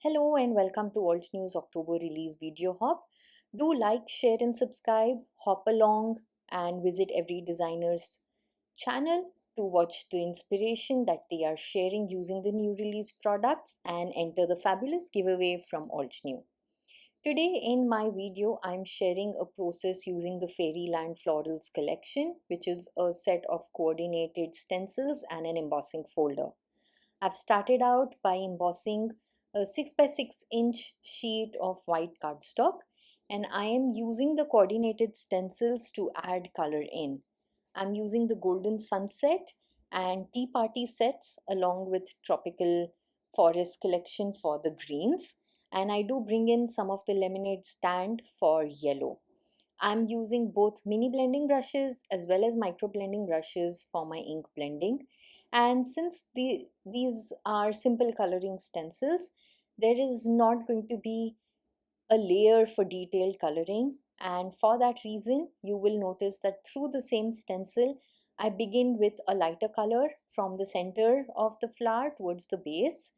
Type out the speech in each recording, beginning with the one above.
Hello and welcome to Altnew's October release video hop. Do like, share and subscribe, hop along and visit every designer's channel to watch the inspiration that they are sharing using the new release products and enter the fabulous giveaway from Altnew. Today in my video, I'm sharing a process using the Fairyland Florals collection, which is a set of coordinated stencils and an embossing folder. I've started out by embossing a 6 by 6 inch sheet of white cardstock, and I am using the coordinated stencils to add color in. I'm using the Golden Sunset and Tea Party sets along with Tropical Forest collection for the greens, and I do bring in some of the Lemonade stand for yellow. I'm using both mini blending brushes as well as micro blending brushes for my ink blending. And since these are simple coloring stencils, there is not going to be a layer for detailed coloring. And for that reason, you will notice that through the same stencil, I begin with a lighter color from the center of the flower towards the base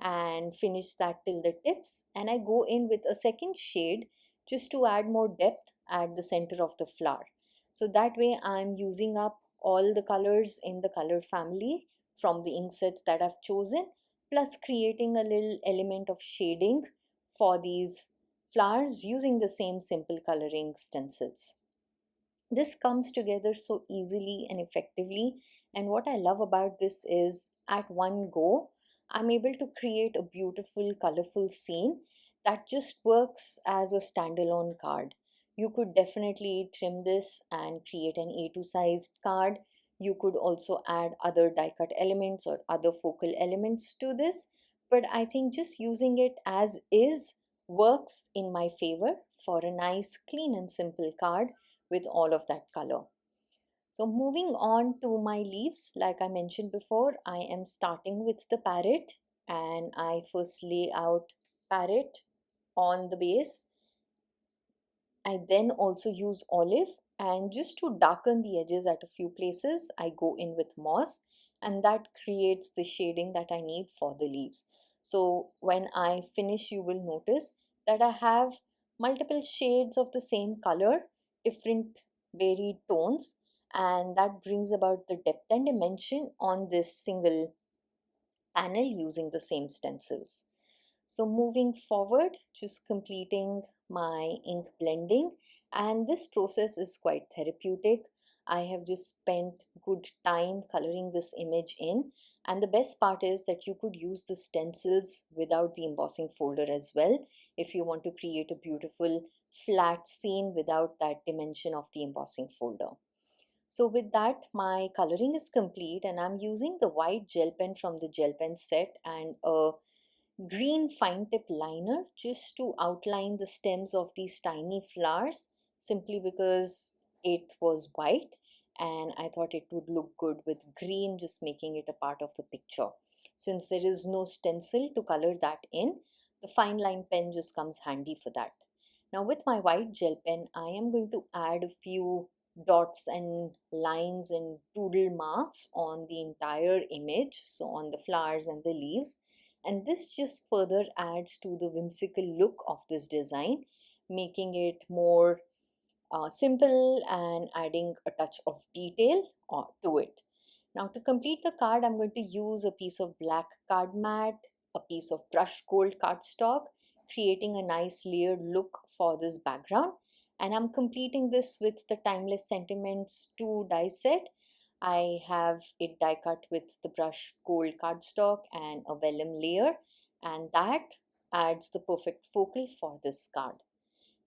and finish that till the tips. And I go in with a second shade just to add more depth at the center of the flower. So that way I'm using up all the colors in the color family from the ink sets that I've chosen, plus creating a little element of shading for these flowers using the same simple coloring stencils. This comes together so easily and effectively, and what I love about this is at one go I'm able to create a beautiful colorful scene that just works as a standalone card. You could definitely trim this and create an A2 sized card. You could also add other die cut elements or other focal elements to this, but I think just using it as is works in my favor for a nice clean and simple card with all of that color. So moving on to my leaves, like I mentioned before, I am starting with the parrot, and I first lay out parrot on the base. I then also use olive, and just to darken the edges at a few places, I go in with moss, and that creates the shading that I need for the leaves. So when I finish, you will notice that I have multiple shades of the same color, different varied tones, and that brings about the depth and dimension on this single panel using the same stencils. So moving forward, just completing my ink blending, and this process is quite therapeutic. I have just spent good time coloring this image in, and the best part is that you could use the stencils without the embossing folder as well if you want to create a beautiful flat scene without that dimension of the embossing folder. So with that, my coloring is complete, and I'm using the white gel pen from the gel pen set and a green fine tip liner just to outline the stems of these tiny flowers, simply because it was white and I thought it would look good with green, just making it a part of the picture. Since there is no stencil to color that in, the fine line pen just comes handy for that. Now with my white gel pen, I am going to add a few dots and lines and doodle marks on the entire image, so on the flowers and the leaves, and this just further adds to the whimsical look of this design, making it more simple and adding a touch of detail to it. Now to complete the card, I'm going to use a piece of black card mat, a piece of brushed gold cardstock, creating a nice layered look for this background. And I'm completing this with the Timeless Sentiments 2 die set. I have it die cut with the brushed gold cardstock and a vellum layer, and that adds the perfect focal for this card.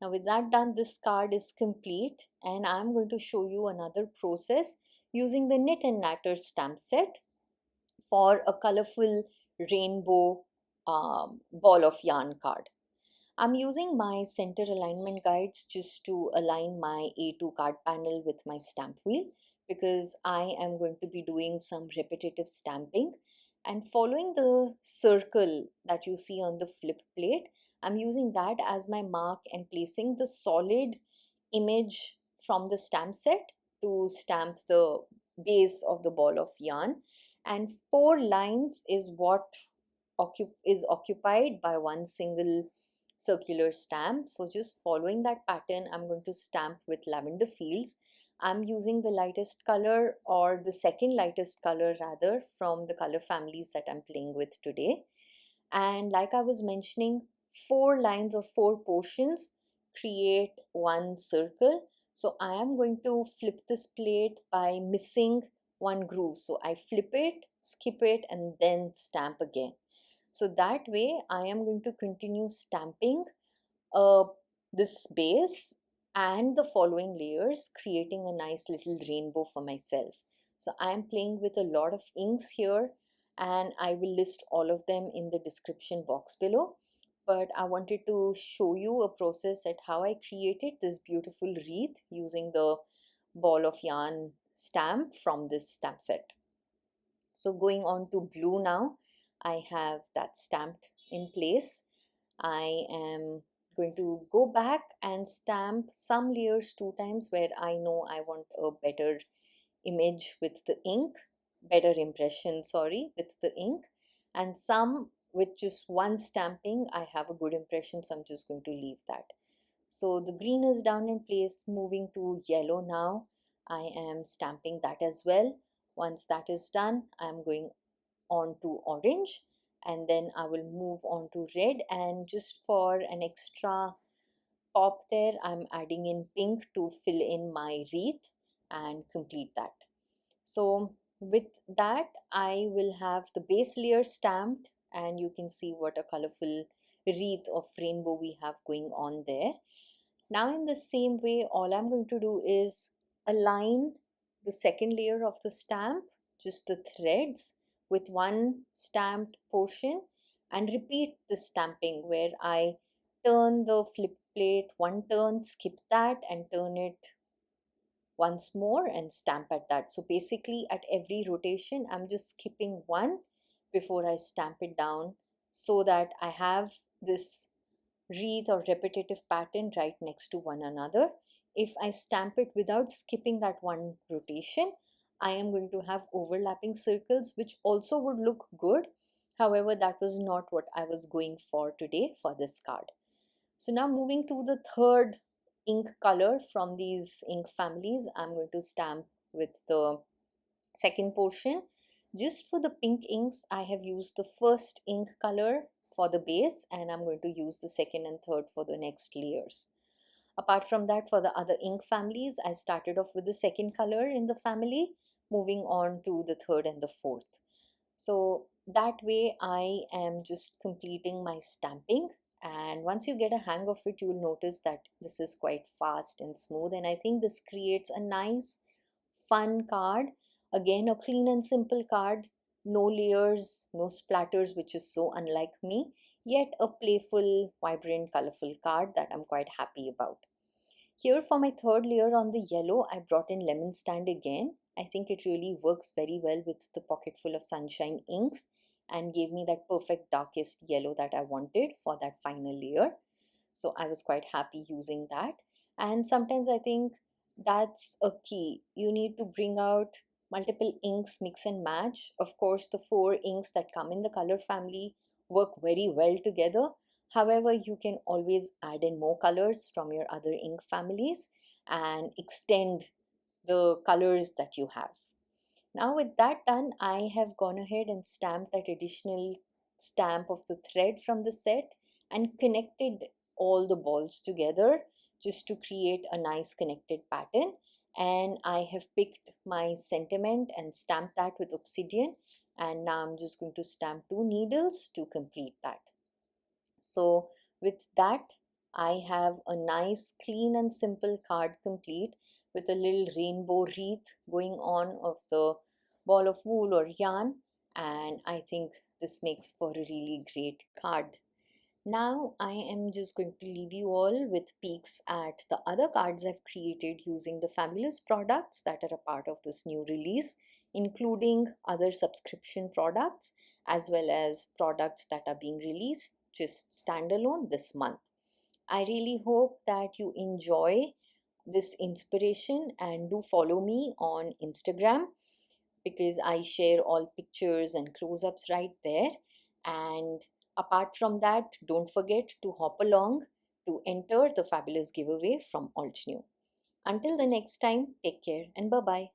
Now with that done, this card is complete, and I'm going to show you another process using the Knit and Natter stamp set for a colorful rainbow ball of yarn card. I'm using my center alignment guides just to align my A2 card panel with my stamp wheel, because I am going to be doing some repetitive stamping, and following the circle that you see on the flip plate, I'm using that as my mark and placing the solid image from the stamp set to stamp the base of the ball of yarn. And 4 lines is what is occupied by one single circular stamp. So just following that pattern, I'm going to stamp with lavender fields. I'm using the lightest color, or the second lightest color rather, from the color families that I'm playing with today. And like I was mentioning, 4 lines or 4 portions create one circle. So I am going to flip this plate by missing one groove. So I flip it, skip it, and then stamp again. So that way I am going to continue stamping uh, this base and the following layers, creating a nice little rainbow for myself. So I am playing with a lot of inks here, and I will list all of them in the description box below. But I wanted to show you a process at how I created this beautiful wreath using the ball of yarn stamp from this stamp set. So going on to blue now, I have that stamped in place. I am going to go back and stamp some layers 2 times where I know I want a better image with the ink, better impression, sorry, with the ink, and some with just one stamping I have a good impression, so I'm just going to leave that. So the green is down in place. Moving to yellow now, I am stamping that as well. Once that is done, I'm going on to orange, and then I will move on to red, and just for an extra pop there, I'm adding in pink to fill in my wreath and complete that. So with that, I will have the base layer stamped, and you can see what a colorful wreath of rainbow we have going on there. Now in the same way, all I'm going to do is align the second layer of the stamp, just the threads, with one stamped portion, and repeat the stamping where I turn the flip plate one turn, skip that, and turn it once more and stamp at that. So basically at every rotation, I'm just skipping one before I stamp it down, so that I have this wreath or repetitive pattern right next to one another. If I stamp it without skipping that one rotation, I am going to have overlapping circles, which also would look good. However, that was not what I was going for today for this card. So now moving to the third ink color from these ink families, I'm going to stamp with the second portion. Just for the pink inks, I have used the first ink color for the base, and I'm going to use the second and third for the next layers. Apart from that, for the other ink families, I started off with the second color in the family, moving on to the third and the fourth. So that way I am just completing my stamping, and once you get a hang of it, you'll notice that this is quite fast and smooth, and I think this creates a nice fun card. Again, a clean and simple card, no layers, no splatters, which is so unlike me, yet a playful, vibrant, colorful card that I'm quite happy about. Here for my third layer on the yellow, I brought in lemon stand again. I think it really works very well with the pocketful of sunshine inks and gave me that perfect darkest yellow that I wanted for that final layer. So I was quite happy using that. And sometimes I think that's a key. You need to bring out multiple inks, mix and match. Of course, the 4 inks that come in the color family work very well together. However, you can always add in more colors from your other ink families and extend the colors that you have. Now with that done, I have gone ahead and stamped that additional stamp of the thread from the set and connected all the balls together just to create a nice connected pattern. And I have picked my sentiment and stamped that with obsidian, and now I'm just going to stamp 2 needles to complete that. So with that, I have a nice clean and simple card complete with a little rainbow wreath going on of the ball of wool or yarn, and I think this makes for a really great card. Now I am just going to leave you all with peeks at the other cards I've created using the fabulous products that are a part of this new release, including other subscription products as well as products that are being released just standalone this month. I really hope that you enjoy this inspiration and do follow me on Instagram, because I share all pictures and close-ups right there. And apart from that, don't forget to hop along to enter the fabulous giveaway from Altenew. Until the next time, take care and bye bye.